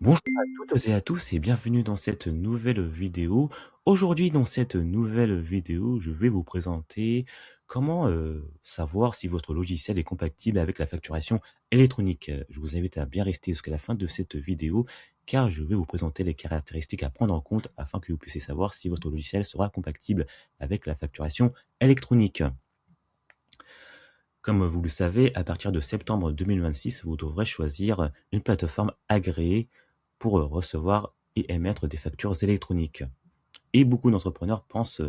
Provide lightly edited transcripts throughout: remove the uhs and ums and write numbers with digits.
Bonjour à toutes et à tous et bienvenue dans cette nouvelle vidéo. Aujourd'hui, dans cette nouvelle vidéo, je vais vous présenter comment savoir si votre logiciel est compatible avec la facturation électronique. Je vous invite à bien rester jusqu'à la fin de cette vidéo car je vais vous présenter les caractéristiques à prendre en compte afin que vous puissiez savoir si votre logiciel sera compatible avec la facturation électronique. Comme vous le savez, à partir de septembre 2026, vous devrez choisir une plateforme agréée pour recevoir et émettre des factures électroniques. Et beaucoup d'entrepreneurs pensent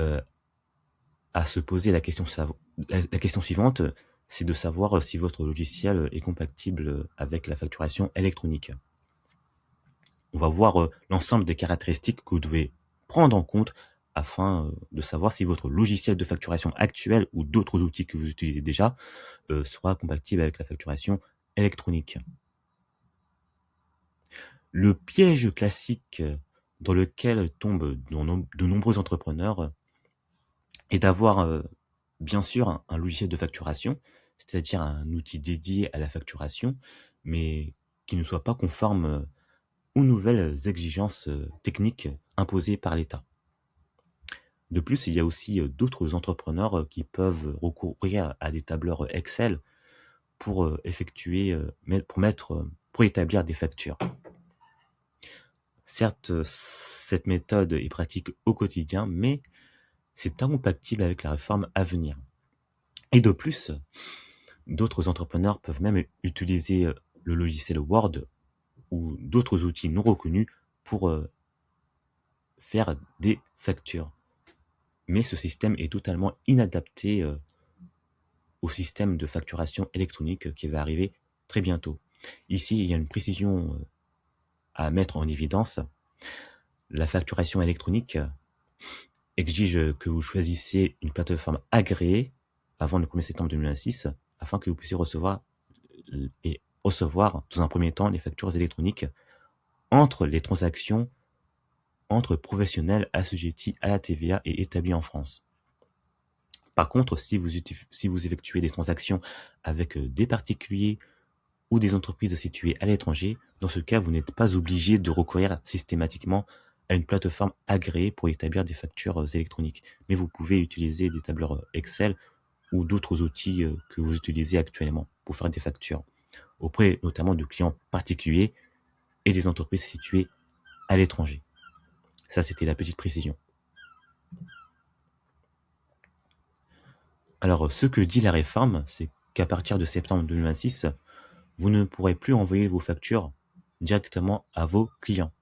euh, à se poser la question suivante, c'est de savoir si votre logiciel est compatible avec la facturation électronique. On va voir l'ensemble des caractéristiques que vous devez prendre en compte afin de savoir si votre logiciel de facturation actuel ou d'autres outils que vous utilisez déjà sera compatible avec la facturation électronique. Le piège classique dans lequel tombent de nombreux entrepreneurs est d'avoir bien sûr un logiciel de facturation, c'est-à-dire un outil dédié à la facturation, mais qui ne soit pas conforme aux nouvelles exigences techniques imposées par l'État. De plus, il y a aussi d'autres entrepreneurs qui peuvent recourir à des tableurs Excel pour pour établir des factures. Certes, cette méthode est pratique au quotidien, mais c'est incompatible avec la réforme à venir. Et de plus, d'autres entrepreneurs peuvent même utiliser le logiciel Word ou d'autres outils non reconnus pour faire des factures. Mais ce système est totalement inadapté au système de facturation électronique qui va arriver très bientôt. Ici, il y a une précision à mettre en évidence. La facturation électronique exige que vous choisissiez une plateforme agréée avant le 1er septembre 2026 afin que vous puissiez recevoir dans un premier temps les factures électroniques entre les transactions entre professionnels assujettis à la TVA et établis en France. Par contre, si vous effectuez des transactions avec des particuliers ou des entreprises situées à l'étranger, dans ce cas, vous n'êtes pas obligé de recourir systématiquement à une plateforme agréée pour établir des factures électroniques. Mais vous pouvez utiliser des tableurs Excel ou d'autres outils que vous utilisez actuellement pour faire des factures, auprès notamment de clients particuliers et des entreprises situées à l'étranger. Ça, c'était la petite précision. Alors, ce que dit la réforme, c'est qu'à partir de septembre 2026, vous ne pourrez plus envoyer vos factures directement à vos clients.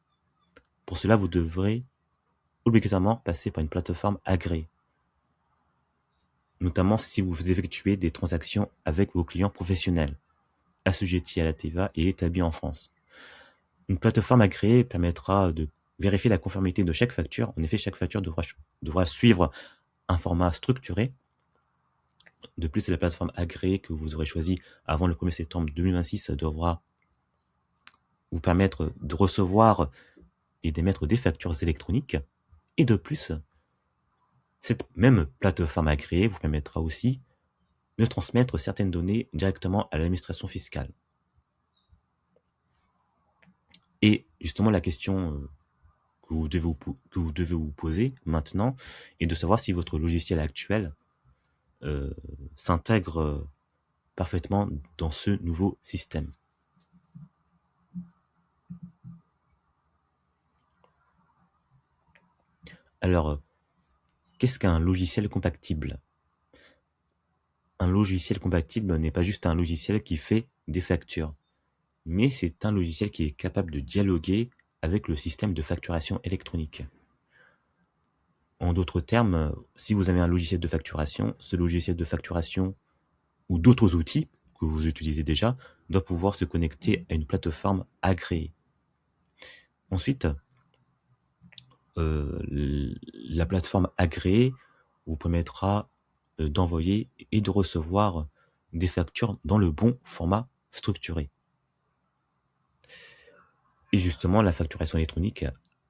Pour cela, vous devrez obligatoirement passer par une plateforme agréée, notamment si vous effectuez des transactions avec vos clients professionnels, assujettis à la TVA et établis en France. Une plateforme agréée permettra de vérifier la conformité de chaque facture. En effet, chaque facture devra suivre un format structuré. De plus, la plateforme agréée que vous aurez choisie avant le 1er septembre 2026 devra vous permettre de recevoir et d'émettre des factures électroniques. Et de plus, cette même plateforme agréée vous permettra aussi de transmettre certaines données directement à l'administration fiscale. Et justement, la question que vous devez vous poser maintenant est de savoir si votre logiciel actuel s'intègre parfaitement dans ce nouveau système. Alors, qu'est-ce qu'un logiciel compatible? Un logiciel compatible n'est pas juste un logiciel qui fait des factures, mais c'est un logiciel qui est capable de dialoguer avec le système de facturation électronique. En d'autres termes, si vous avez un logiciel de facturation, ce logiciel de facturation ou d'autres outils que vous utilisez déjà doit pouvoir se connecter à une plateforme agréée. Ensuite, la plateforme agréée vous permettra d'envoyer et de recevoir des factures dans le bon format structuré. Et justement, la facturation électronique,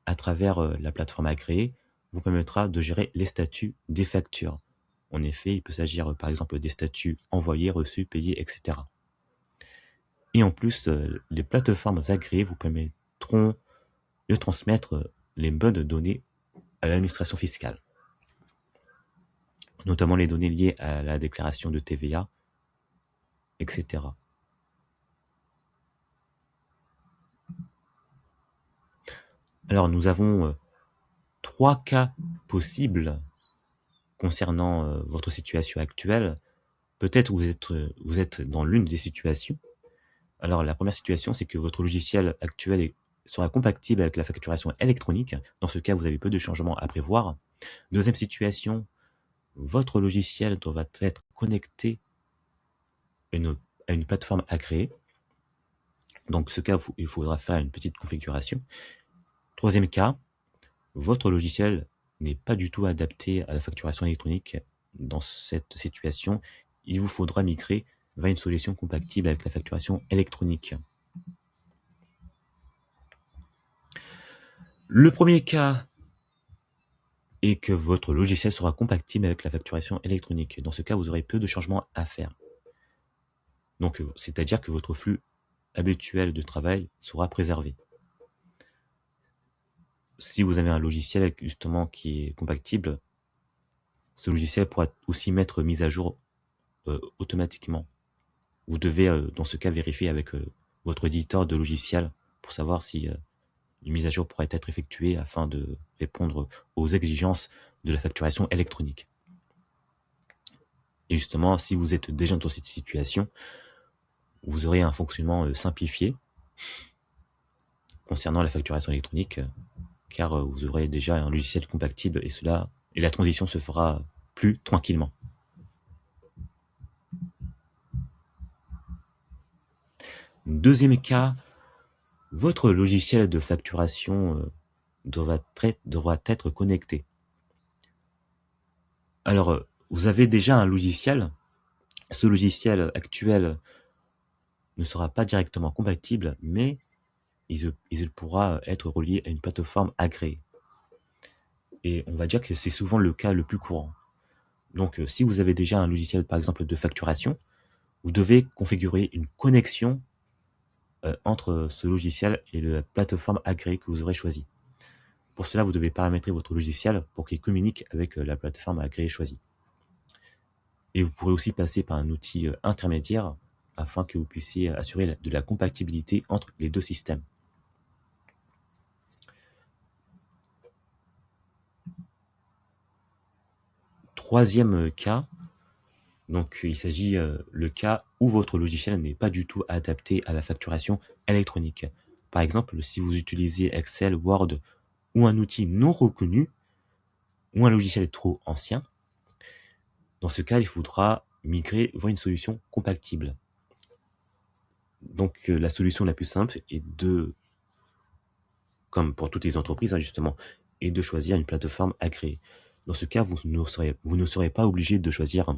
à travers la plateforme agréée, vous permettra de gérer les statuts des factures. En effet, il peut s'agir par exemple des statuts envoyés, reçus, payés, etc. Et en plus, les plateformes agréées vous permettront de transmettre les bonnes données à l'administration fiscale, notamment les données liées à la déclaration de TVA, etc. Alors, nous avons 3 cas possibles concernant votre situation actuelle. Peut-être vous êtes dans l'une des situations. Alors, la première situation, c'est que votre logiciel actuel sera compatible avec la facturation électronique. Dans ce cas, vous avez peu de changements à prévoir. Deuxième situation, votre logiciel doit être connecté à une plateforme agréée. Donc, ce cas, il faudra faire une petite configuration. Troisième cas, votre logiciel n'est pas du tout adapté à la facturation électronique. Dans cette situation, il vous faudra migrer vers une solution compatible avec la facturation électronique. Le premier cas est que votre logiciel sera compatible avec la facturation électronique. Dans ce cas, vous aurez peu de changements à faire. Donc, c'est-à-dire que votre flux habituel de travail sera préservé. Si vous avez un logiciel justement qui est compatible, ce logiciel pourra aussi mettre mise à jour automatiquement. Vous devez dans ce cas vérifier avec votre éditeur de logiciel pour savoir si une mise à jour pourrait être effectuée afin de répondre aux exigences de la facturation électronique. Et justement, si vous êtes déjà dans cette situation, vous aurez un fonctionnement simplifié concernant la facturation électronique, car vous aurez déjà un logiciel compatible et la transition se fera plus tranquillement. Deuxième cas, votre logiciel de facturation devra être connecté. Alors, vous avez déjà un logiciel. Ce logiciel actuel ne sera pas directement compatible, mais il pourra être relié à une plateforme agréée. Et on va dire que c'est souvent le cas le plus courant. Donc, si vous avez déjà un logiciel, par exemple, de facturation, vous devez configurer une connexion entre ce logiciel et la plateforme agréée que vous aurez choisie. Pour cela, vous devez paramétrer votre logiciel pour qu'il communique avec la plateforme agréée choisie. Et vous pourrez aussi passer par un outil intermédiaire afin que vous puissiez assurer de la compatibilité entre les deux systèmes. Troisième cas, donc il s'agit le cas où votre logiciel n'est pas du tout adapté à la facturation électronique. Par exemple, si vous utilisez Excel, Word ou un outil non reconnu, ou un logiciel trop ancien, dans ce cas, il faudra migrer vers une solution compatible. Donc la solution la plus simple est comme pour toutes les entreprises justement, est de choisir une plateforme agréée. Dans ce cas, vous ne serez pas obligé de choisir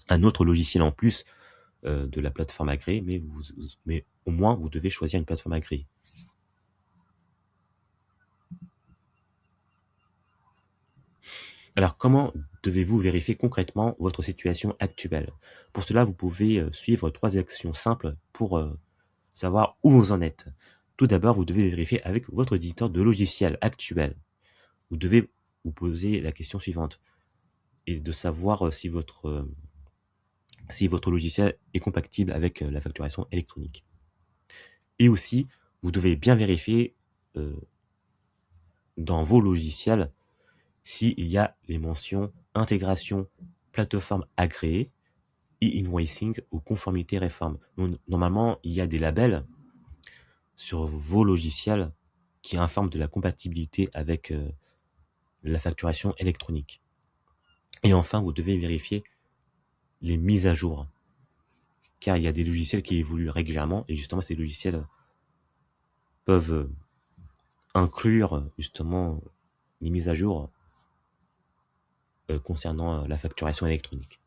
un autre logiciel en plus de la plateforme agréée, mais au moins vous devez choisir une plateforme agréée. Alors, comment devez-vous vérifier concrètement votre situation actuelle? Pour cela, vous pouvez suivre 3 actions simples pour savoir où vous en êtes. Tout d'abord, vous devez vérifier avec votre éditeur de logiciel actuel. Vous devez vous poser la question suivante et de savoir si votre logiciel est compatible avec la facturation électronique. Et aussi, vous devez bien vérifier dans vos logiciels s'il y a les mentions intégration, plateforme agréée, e-invoicing ou conformité réforme. Normalement, il y a des labels sur vos logiciels qui informent de la compatibilité avec la facturation électronique. Et enfin, vous devez vérifier les mises à jour, car il y a des logiciels qui évoluent régulièrement et justement ces logiciels peuvent inclure justement les mises à jour concernant la facturation électronique.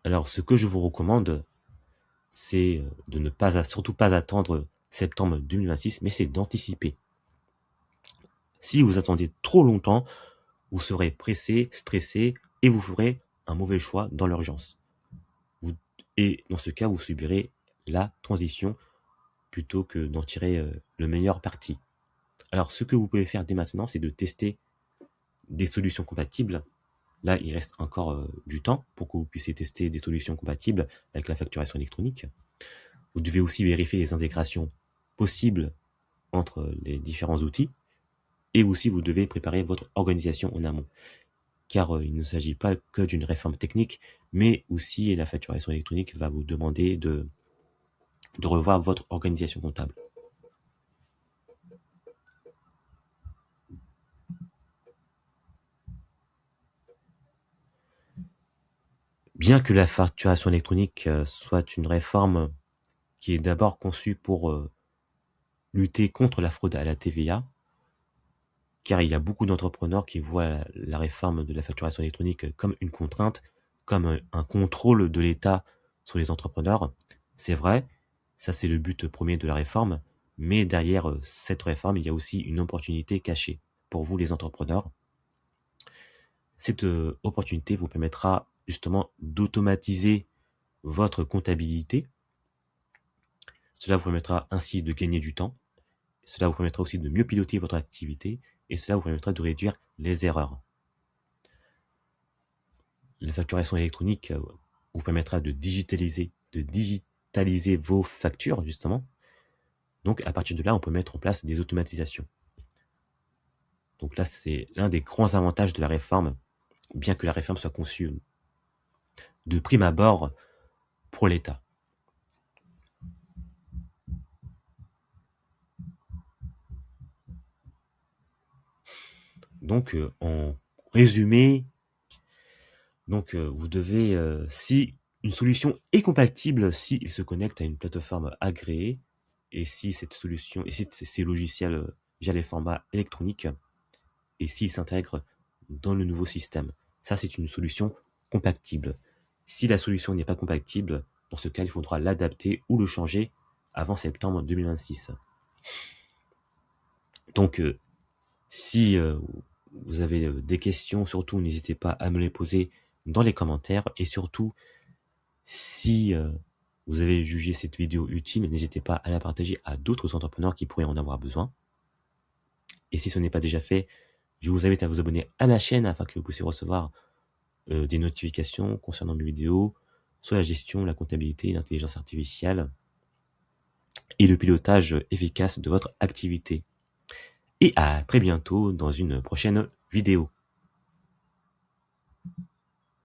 Alors, ce que je vous recommande, c'est de ne pas, surtout pas attendre septembre 2026, mais c'est d'anticiper. Si vous attendez trop longtemps, vous serez pressé, stressé, et vous ferez un mauvais choix dans l'urgence. Et dans ce cas, vous subirez la transition plutôt que d'en tirer le meilleur parti. Alors, ce que vous pouvez faire dès maintenant, c'est de tester des solutions compatibles. Là, il reste encore du temps pour que vous puissiez tester des solutions compatibles avec la facturation électronique. Vous devez aussi vérifier les intégrations possibles entre les différents outils. Et aussi, vous devez préparer votre organisation en amont. Car il ne s'agit pas que d'une réforme technique, mais aussi la facturation électronique va vous demander de revoir votre organisation comptable. Bien que la facturation électronique soit une réforme qui est d'abord conçue pour lutter contre la fraude à la TVA, car il y a beaucoup d'entrepreneurs qui voient la réforme de la facturation électronique comme une contrainte, comme un contrôle de l'État sur les entrepreneurs. C'est vrai, ça c'est le but premier de la réforme, mais derrière cette réforme, il y a aussi une opportunité cachée pour vous les entrepreneurs. Cette opportunité vous permettra justement d'automatiser votre comptabilité. Cela vous permettra ainsi de gagner du temps. Cela vous permettra aussi de mieux piloter votre activité et cela vous permettra de réduire les erreurs. La facturation électronique vous permettra de digitaliser vos factures, justement. Donc, à partir de là, on peut mettre en place des automatisations. Donc là, c'est l'un des grands avantages de la réforme, bien que la réforme soit conçue de prime abord pour l'État. Donc, en résumé, vous devez, si une solution est compatible, si il se connecte à une plateforme agréée, et si cette solution, et si ces logiciels via les formats électroniques, et s'ils s'intègrent dans le nouveau système. Ça, c'est une solution compatible. Si la solution n'est pas compatible, dans ce cas, il faudra l'adapter ou le changer avant septembre 2026. Donc, si vous avez des questions, surtout, n'hésitez pas à me les poser dans les commentaires. Et surtout, si vous avez jugé cette vidéo utile, n'hésitez pas à la partager à d'autres entrepreneurs qui pourraient en avoir besoin. Et si ce n'est pas déjà fait, je vous invite à vous abonner à ma chaîne afin que vous puissiez recevoir des notifications concernant mes vidéos sur la gestion, la comptabilité, l'intelligence artificielle et le pilotage efficace de votre activité. Et à très bientôt dans une prochaine vidéo.